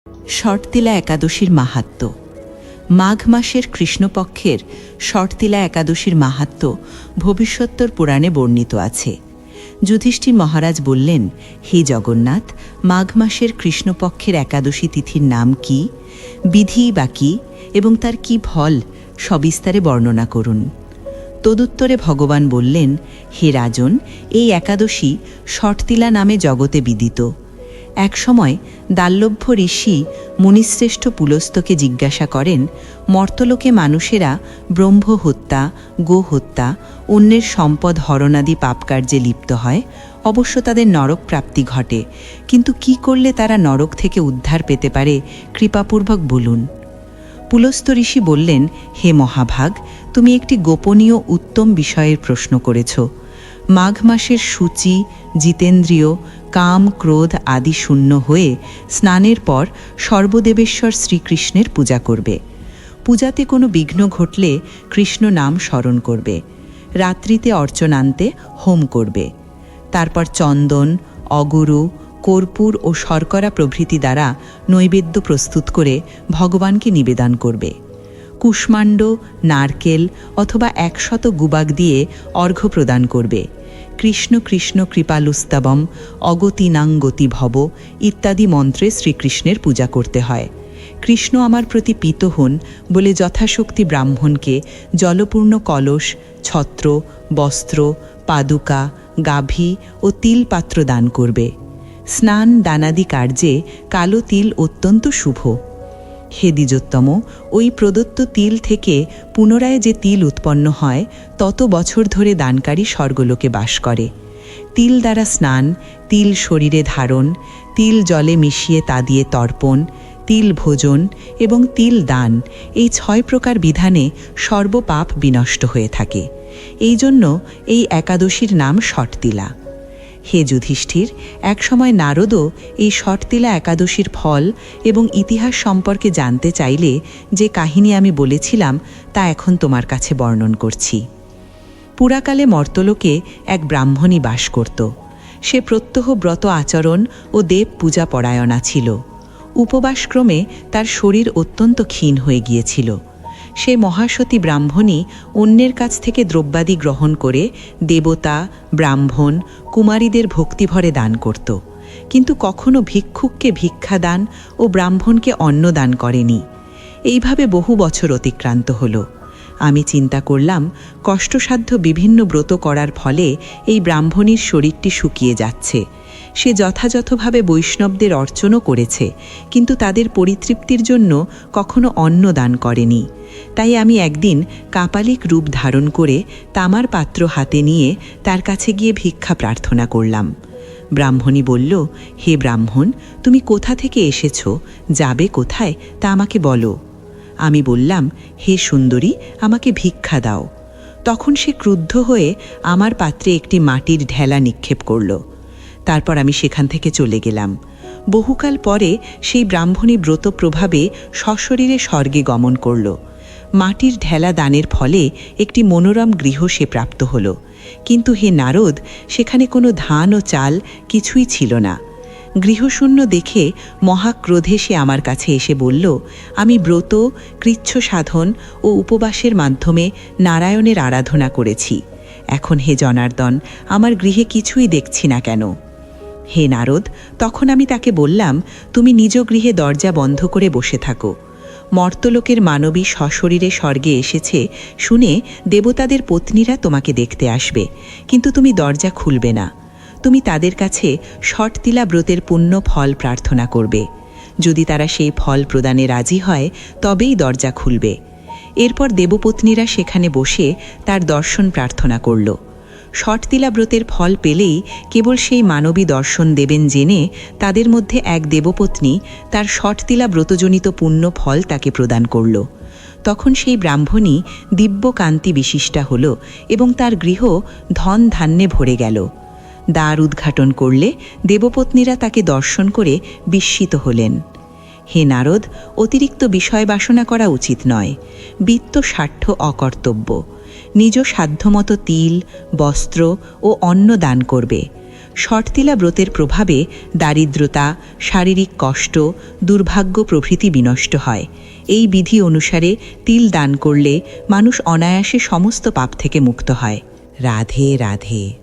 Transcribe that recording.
শর্ততিলা একাদশীর মাহাত্ম্য। মাঘ মাসের কৃষ্ণপক্ষের শর্ততিলা একাদশীর মাহাত্ম্য ভবিষ্যোত্তর পুরাণে বর্ণিত আছে। যুধিষ্ঠির মহারাজ বললেন, হে জগন্নাথ, মাঘ মাসের কৃষ্ণপক্ষের একাদশী তিথির নাম কি, বিধি বা কী এবং তার কি ফল সবিস্তারে বর্ণনা করুন। তদুত্তরে ভগবান বললেন, হে রাজন, এই একাদশী শর্ততিলা নামে জগতে বিদিত। একসময় দাল্লভ্য ঋষি মুনিশ্রেষ্ঠ পুলস্তকে জিজ্ঞাসা করেন, মর্তলোকে মানুষেরা ব্রহ্ম হত্যা, গো হত্যা, অন্যের সম্পদ হরণাদি পাপকার্যে লিপ্ত হয়, অবশ্য তাদের নরক প্রাপ্তি ঘটে, কিন্তু কি করলে তারা নরক থেকে উদ্ধার পেতে পারে, কৃপাপূর্বক বলুন। পুলস্ত ঋষি বললেন, হে মহাভাগ, তুমি একটি গোপনীয় উত্তম বিষয়ের প্রশ্ন করেছ। মাঘ মাসের সূচি, জিতেন্দ্রিয়, কাম ক্রোধ আদি শূন্য হয়ে স্নানের পর সর্বদেবেশ্বর শ্রীকৃষ্ণের পূজা করবে। পূজাতে কোনো বিঘ্ন ঘটলে কৃষ্ণ নাম স্মরণ করবে। রাত্রিতে অর্চনান্তে হোম করবে। তারপর চন্দন, অগুরু, কর্পূর ও শর্করা প্রভৃতি দ্বারা নৈবেদ্য প্রস্তুত করে ভগবানকে নিবেদন করবে। কুষ্মাণ্ড, নারকেল অথবা 100 গুবাক দিয়ে অর্ঘ্য প্রদান করবে। কৃষ্ণ কৃষ্ণ কৃপালুস্তাবম, অগতিনাং গতি ভব ইত্যাদি মন্ত্রে শ্রীকৃষ্ণের পূজা করতে হয়। কৃষ্ণ আমার প্রতি পীত হন বলে যথাশক্তি ব্রাহ্মণকে জলপূর্ণ কলস, ছত্র, বস্ত্র, পাদুকা, গাভী ও তিল পাত্র দান করবে। স্নান দানাদি কার্যে কালো তিল অত্যন্ত শুভ। হে দ্বিজোত্তম, ওই প্রদত্ত তিল থেকে পুনরায় যে তিল উৎপন্ন হয় তত বছর ধরে দানকারী স্বর্গলোকে বাস করে। তিল দ্বারা স্নান, তিল শরীরে ধারণ, তিল জলে মিশিয়ে তা দিয়ে তর্পণ, তিল ভোজন এবং তিল দান, এই 6 প্রকার বিধানে সর্বপাপ বিনষ্ট হয়ে থাকে। এই জন্য এই একাদশীর নাম শর্ততিলা। হে যুধিষ্ঠির, একসময় নারদও এই শর্ততিলা একাদশীর ফল এবং ইতিহাস সম্পর্কে জানতে চাইলে যে কাহিনী আমি বলেছিলাম তা এখন তোমার কাছে বর্ণন করছি। পুরাকালে মর্তলোকে এক ব্রাহ্মণী বাস করত। সে প্রত্যহ ব্রত আচরণ ও দেব পূজা পরায়ণা ছিল। উপবাসক্রমে তার শরীর অত্যন্ত ক্ষীণ হয়ে গিয়েছিল। সে মহাসতী ব্রাহ্মণী অন্যের কাছ থেকে দ্রব্যাদি গ্রহণ করে দেবতা, ব্রাহ্মণ, কুমারীদের ভক্তিভরে দান করত, কিন্তু কখনো ভিক্ষুককে ভিক্ষা দান ও ব্রাহ্মণকে অন্ন দান করেনি। এইভাবে বহু বছর অতিক্রান্ত হল। আমি চিন্তা করলাম, কষ্টসাধ্য বিভিন্ন ব্রত করার ফলে এই ব্রাহ্মণীর শরীরটি শুকিয়ে যাচ্ছে। সে যথাযথভাবে বৈষ্ণবদের অর্চনও করেছে, কিন্তু তাদের পরিতৃপ্তির জন্য কখনো অন্ন দান করেনি। তাই আমি একদিন কাপালিক রূপ ধারণ করে তামার পাত্র হাতে নিয়ে তার কাছে গিয়ে ভিক্ষা প্রার্থনা করলাম। ব্রাহ্মণী বলল, হে ব্রাহ্মণ, তুমি কোথা থেকে এসেছ, যাবে কোথায় তা আমাকে বলো। আমি বললাম, হে সুন্দরী, আমাকে ভিক্ষা দাও। তখন সে ক্রুদ্ধ হয়ে আমার পাত্রে একটি মাটির ঢেলা নিক্ষেপ করল। তারপর আমি সেখান থেকে চলে গেলাম। বহুকাল পরে সেই ব্রাহ্মণী ব্রত প্রভাবে সশরীরে স্বর্গে গমন করল। মাটির ঢেলা দানের ফলে একটি মনোরম গৃহ সে প্রাপ্ত হল। কিন্তু হে নারদ, সেখানে কোনো ধান ও চাল কিছুই ছিল না। গৃহশূন্য দেখে মহাক্রোধে সে আমার কাছে এসে বলল, আমি ব্রত, কৃচ্ছ সাধন ও উপবাসের মাধ্যমে নারায়ণের আরাধনা করেছি। এখন হে জনার্দন, আমার গৃহে কিছুই দেখছি না কেন? হে নারদ, তখন আমি তাকে বললাম, তুমি নিজ গৃহে দরজা বন্ধ করে বসে থাকো। মর্তলোকের মানবী সশরীরে স্বর্গে এসেছে শুনে দেবতাদের পত্নীরা তোমাকে দেখতে আসবে, কিন্তু তুমি দরজা খুলবে না। তুমি তাদের কাছে শর্ততিলা ব্রতের পুণ্য ফল প্রার্থনা করবে। যদি তারা সেই ফল প্রদানে রাজি হয় তবেই দরজা খুলবে। এরপর দেবপত্নীরা সেখানে বসে তার দর্শন প্রার্থনা করল। শর্ততিলা ব্রতের ফল পেলেই কেবল সেই মানবী দর্শন দেবেন জেনে তাদের মধ্যে এক দেবপত্নী তার শর্ততিলা ব্রতজনিত পুণ্য ফল তাকে প্রদান করল। তখন সেই ব্রাহ্মণী দিব্য কান্তি বিশিষ্টা হল এবং তার গৃহ ধন ধান্যে ভরে গেল। দ্বার উদ্ঘাটন করলে দেবপত্নীরা তাকে দর্শন করে বিস্মিত হলেন। হে নারদ, অতিরিক্ত বিষয় বাসনা করা উচিত নয়। বিত্ত স্বার্থ অকর্তব্য। নিজ সাধ্যমতো তিল, বস্ত্র ও অন্ন দান করবে। শর্তিলা ব্রতের প্রভাবে দারিদ্রতা, শারীরিক কষ্ট, দুর্ভাগ্য প্রভৃতি বিনষ্ট হয়। এই বিধি অনুসারে তিল দান করলে মানুষ অনায়াসে সমস্ত পাপ থেকে মুক্ত হয়। রাধে রাধে।